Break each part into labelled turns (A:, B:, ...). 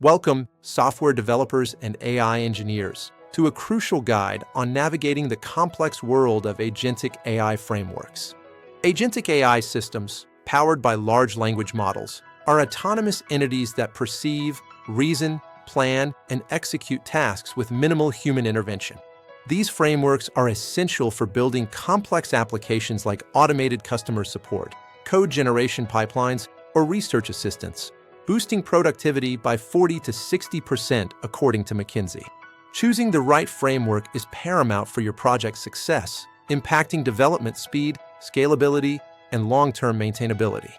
A: Welcome, software developers and AI engineers, to a crucial guide on navigating the complex world of agentic AI frameworks. Agentic AI systems, powered by large language models, are autonomous entities that perceive, reason, plan, and execute tasks with minimal human intervention. These frameworks are essential for building complex applications like automated customer support, code generation pipelines, or research assistance, boosting productivity by 40 to 60% according to McKinsey. Choosing the right framework is paramount for your project's success, impacting development speed, scalability, and long-term maintainability.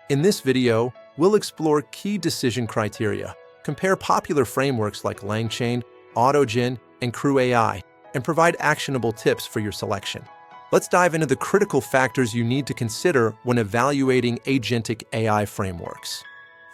A: In this video, we'll explore key decision criteria, compare popular frameworks like LangChain, Autogen, and CrewAI, and provide actionable tips for your selection. Let's dive into the critical factors you need to consider when evaluating agentic AI frameworks.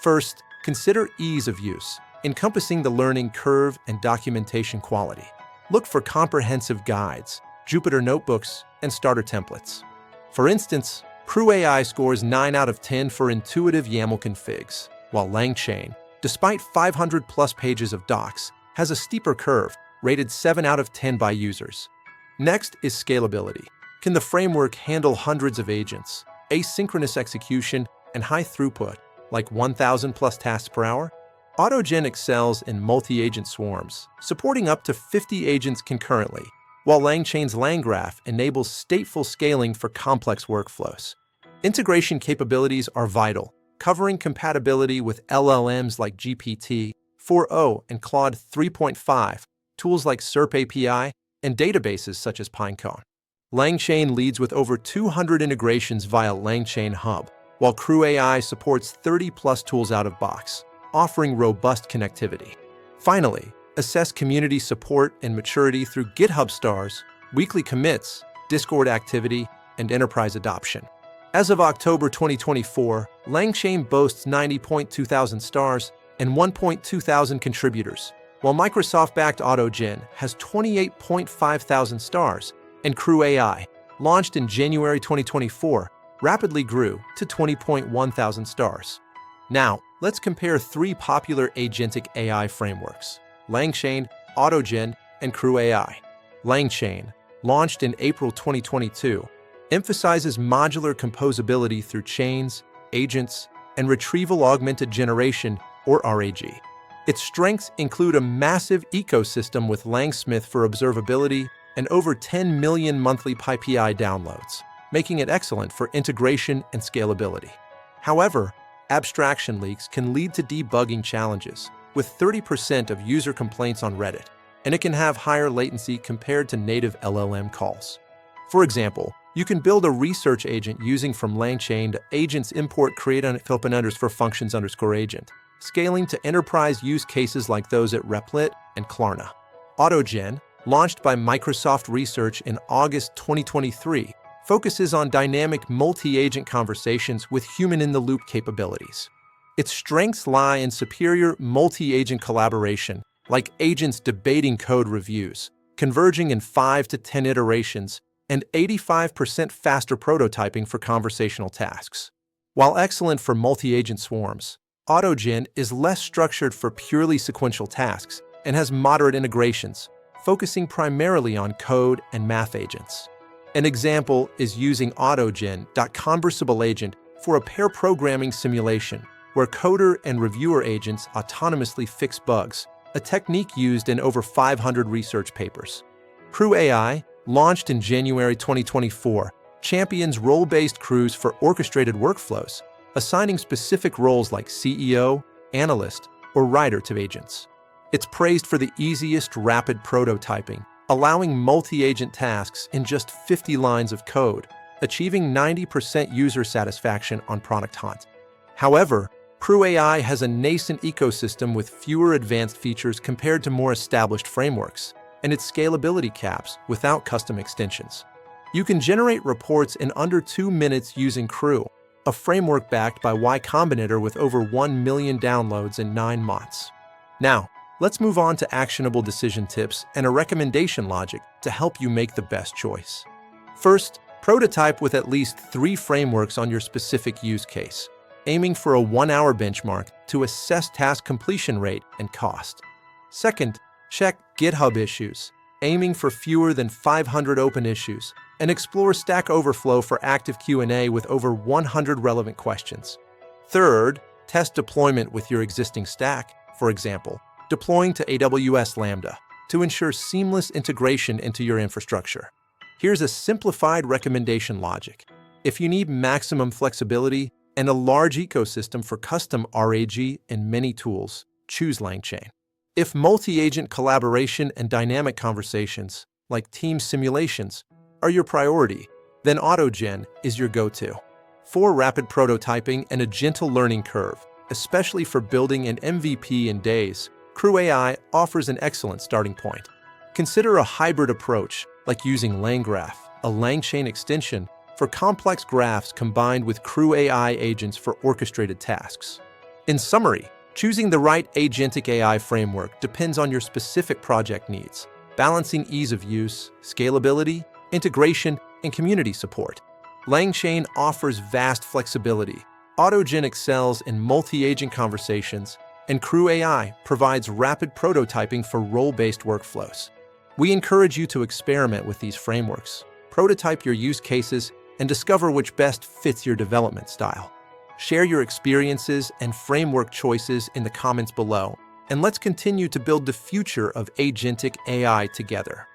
A: First, consider ease of use, encompassing the learning curve and documentation quality. Look for comprehensive guides, Jupyter notebooks, and starter templates. For instance, CrewAI scores 9 out of 10 for intuitive YAML configs, while LangChain, despite 500+ pages of docs, has a steeper curve, rated 7 out of 10 by users. Next is scalability. Can the framework handle hundreds of agents, asynchronous execution, and high throughput, like 1,000+ tasks per hour? Autogen excels in multi-agent swarms, supporting up to 50 agents concurrently, while LangChain's LangGraph enables stateful scaling for complex workflows. Integration capabilities are vital, covering compatibility with LLMs like GPT-4o and Claude 3.5, tools like SERP API, and databases such as Pinecone. LangChain leads with over 200 integrations via LangChain Hub, while CrewAI supports 30+ tools out of box, offering robust connectivity. Finally, assess community support and maturity through GitHub stars, weekly commits, Discord activity, and enterprise adoption. As of October 2024, LangChain boasts 90,200 stars and 1,200 contributors, while Microsoft-backed Autogen has 28,500 stars, and CrewAI, launched in January 2024, rapidly grew to 20,100 stars. Now, let's compare 3 popular agentic AI frameworks: LangChain, Autogen, and CrewAI. LangChain, launched in April 2022, emphasizes modular composability through chains, agents, and retrieval-augmented generation, or RAG. Its strengths include a massive ecosystem with Langsmith for observability and over 10 million monthly PyPI downloads, making it excellent for integration and scalability. However, abstraction leaks can lead to debugging challenges, with 30% of user complaints on Reddit, and it can have higher latency compared to native LLM calls. For example, you can build a research agent using from LangChain to agents import create _unders for functions_agent, scaling to enterprise use cases like those at Replit and Klarna. Autogen, launched by Microsoft Research in August 2023, focuses on dynamic multi-agent conversations with human-in-the-loop capabilities. Its strengths lie in superior multi-agent collaboration, like agents debating code reviews, converging in 5 to 10 iterations, and 85% faster prototyping for conversational tasks. While excellent for multi-agent swarms, Autogen is less structured for purely sequential tasks and has moderate integrations, focusing primarily on code and math agents. An example is using Autogen.conversable agent for a pair programming simulation, where coder and reviewer agents autonomously fix bugs, a technique used in over 500 research papers. CrewAI, launched in January 2024, champions role-based crews for orchestrated workflows, assigning specific roles like CEO, analyst, or writer to agents. It's praised for the easiest rapid prototyping, allowing multi-agent tasks in just 50 lines of code, achieving 90% user satisfaction on Product Hunt. However, CrewAI has a nascent ecosystem with fewer advanced features compared to more established frameworks, and its scalability caps without custom extensions. You can generate reports in under 2 minutes using Crew, a framework backed by Y Combinator with over 1 million downloads in 9 months. Now, let's move on to actionable decision tips and a recommendation logic to help you make the best choice. First, prototype with at least 3 frameworks on your specific use case. aiming for a 1-hour benchmark to assess task completion rate and cost. Second, check GitHub issues, aiming for fewer than 500 open issues, and explore Stack Overflow for active Q&A with over 100 relevant questions. Third, test deployment with your existing stack, for example, deploying to AWS Lambda, to ensure seamless integration into your infrastructure. Here's a simplified recommendation logic. If you need maximum flexibility and a large ecosystem for custom RAG and many tools, choose LangChain. If multi-agent collaboration and dynamic conversations, like team simulations, are your priority, then AutoGen is your go-to. For rapid prototyping and a gentle learning curve, especially for building an MVP in days, CrewAI offers an excellent starting point. Consider a hybrid approach, like using LangGraph, a LangChain extension, for complex graphs combined with CrewAI agents for orchestrated tasks. In summary, choosing the right Agentic AI framework depends on your specific project needs, balancing ease of use, scalability, integration, and community support. LangChain offers vast flexibility, AutoGen excels in multi-agent conversations, and CrewAI provides rapid prototyping for role-based workflows. We encourage you to experiment with these frameworks, prototype your use cases, and discover which best fits your development style. Share your experiences and framework choices in the comments below, and let's continue to build the future of Agentic AI together.